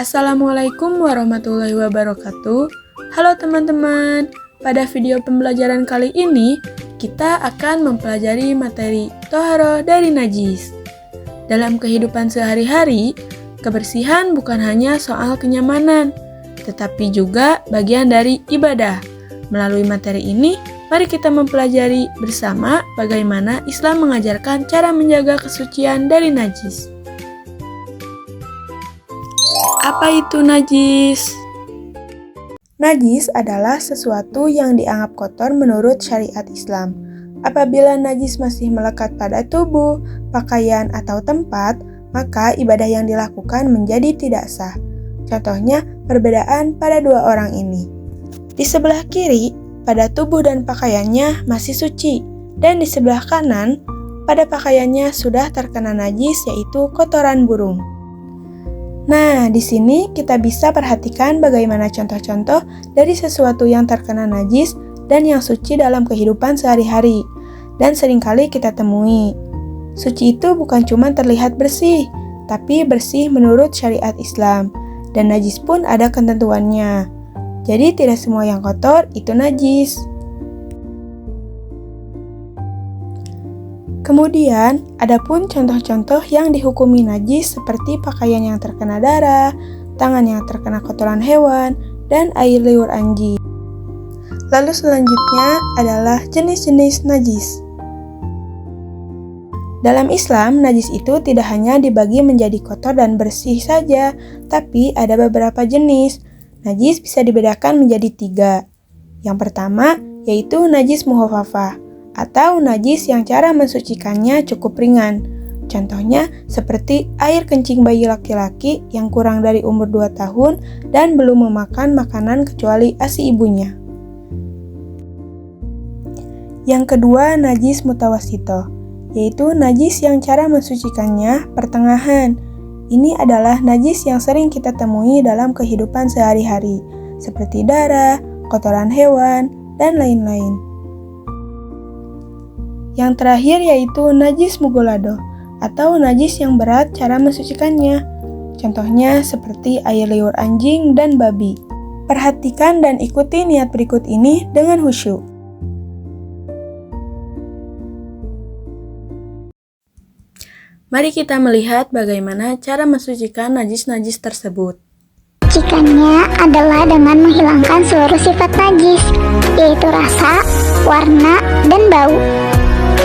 Assalamualaikum warahmatullahi wabarakatuh. Halo teman-teman, pada video pembelajaran kali ini kita akan mempelajari materi Toharoh dari najis. Dalam kehidupan sehari-hari, kebersihan bukan hanya soal kenyamanan, tetapi juga bagian dari ibadah. Melalui materi ini, mari kita mempelajari bersama bagaimana Islam mengajarkan cara menjaga kesucian dari najis. Apa itu najis? Najis adalah sesuatu yang dianggap kotor menurut syariat Islam. Apabila najis masih melekat pada tubuh, pakaian, atau tempat, maka ibadah yang dilakukan menjadi tidak sah. Contohnya, perbedaan pada dua orang ini. Di sebelah kiri, pada tubuh dan pakaiannya masih suci, dan di sebelah kanan, pada pakaiannya sudah terkena najis, yaitu kotoran burung. Nah, di sini kita bisa perhatikan bagaimana contoh-contoh dari sesuatu yang terkena najis dan yang suci dalam kehidupan sehari-hari, dan seringkali kita temui. Suci itu bukan cuma terlihat bersih, tapi bersih menurut syariat Islam, dan najis pun ada ketentuannya. Jadi tidak semua yang kotor itu najis. Kemudian, ada pun contoh-contoh yang dihukumi najis seperti pakaian yang terkena darah, tangan yang terkena kotoran hewan, dan air liur anjing. Lalu selanjutnya adalah jenis-jenis najis. Dalam Islam, najis itu tidak hanya dibagi menjadi kotor dan bersih saja, tapi ada beberapa jenis. Najis bisa dibedakan menjadi 3. Yang pertama, yaitu najis mukhafafah, atau najis yang cara mensucikannya cukup ringan. Contohnya seperti air kencing bayi laki-laki yang kurang dari umur 2 tahun dan belum memakan makanan kecuali ASI ibunya. Yang kedua, najis mutawasito, yaitu najis yang cara mensucikannya pertengahan. Ini adalah najis yang sering kita temui dalam kehidupan sehari-hari, seperti darah, kotoran hewan, dan lain-lain. Yang terakhir yaitu najis mugolado, atau najis yang berat cara mensucikannya. Contohnya seperti air liur anjing dan babi. Perhatikan dan ikuti niat berikut ini dengan khusyuk. Mari kita melihat bagaimana cara mensucikan najis-najis tersebut. Mensucikannya adalah dengan menghilangkan seluruh sifat najis, yaitu rasa, warna, dan bau.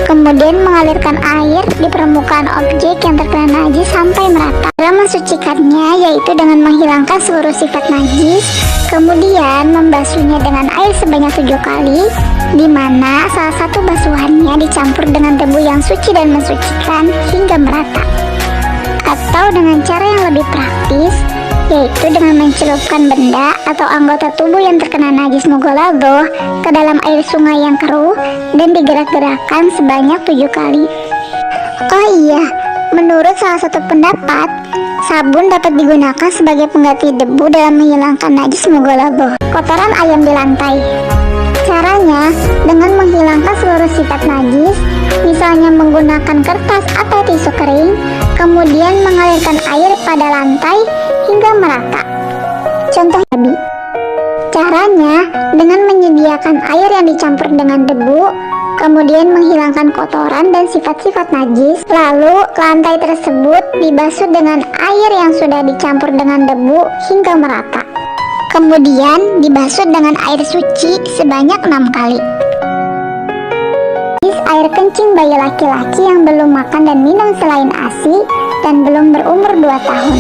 Kemudian mengalirkan air di permukaan objek yang terkena najis sampai merata. Cara mensucikannya yaitu dengan menghilangkan seluruh sifat najis, kemudian membasuhnya dengan air sebanyak 7 kali, di mana salah satu basuhannya dicampur dengan debu yang suci dan mensucikan hingga merata. Atau dengan cara yang lebih praktis, yaitu dengan mencelupkan benda atau anggota tubuh yang terkena najis mugolado ke dalam air sungai yang keruh dan digerak-gerakkan sebanyak 7 kali. Oh iya, menurut salah satu pendapat, sabun dapat digunakan sebagai pengganti debu dalam menghilangkan najis mugolado. Kotoran ayam di lantai. Caranya dengan menghilangkan seluruh sifat najis, misalnya menggunakan kertas atau tisu kering, kemudian mengalirkan air pada lantai hingga merata. Contoh babi. Caranya dengan menyediakan air yang dicampur dengan debu, kemudian menghilangkan kotoran dan sifat-sifat najis, lalu lantai tersebut dibasuh dengan air yang sudah dicampur dengan debu hingga merata. Kemudian dibasuh dengan air suci sebanyak 6 kali. Air kencing bayi laki-laki yang belum makan dan minum selain ASI dan belum berumur 2 tahun.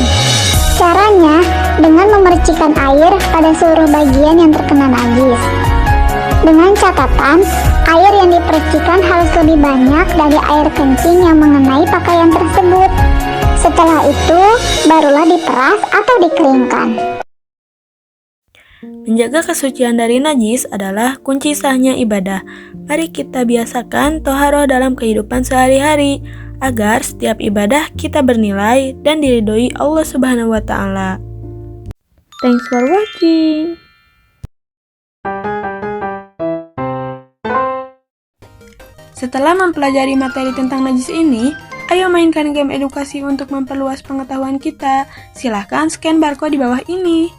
Caranya dengan memercikan air pada seluruh bagian yang terkena najis. Dengan catatan, air yang dipercikan harus lebih banyak dari air kencing yang mengenai pakaian tersebut. Setelah itu, barulah diperas atau dikeringkan. Menjaga kesucian dari najis adalah kunci sahnya ibadah. Mari kita biasakan toharoh dalam kehidupan sehari-hari, agar setiap ibadah kita bernilai dan diridhoi Allah Subhanahu wa Ta'ala. Thanks for watching. Setelah mempelajari materi tentang najis ini, Ayo mainkan game edukasi untuk memperluas pengetahuan kita. Silahkan scan barcode di bawah ini.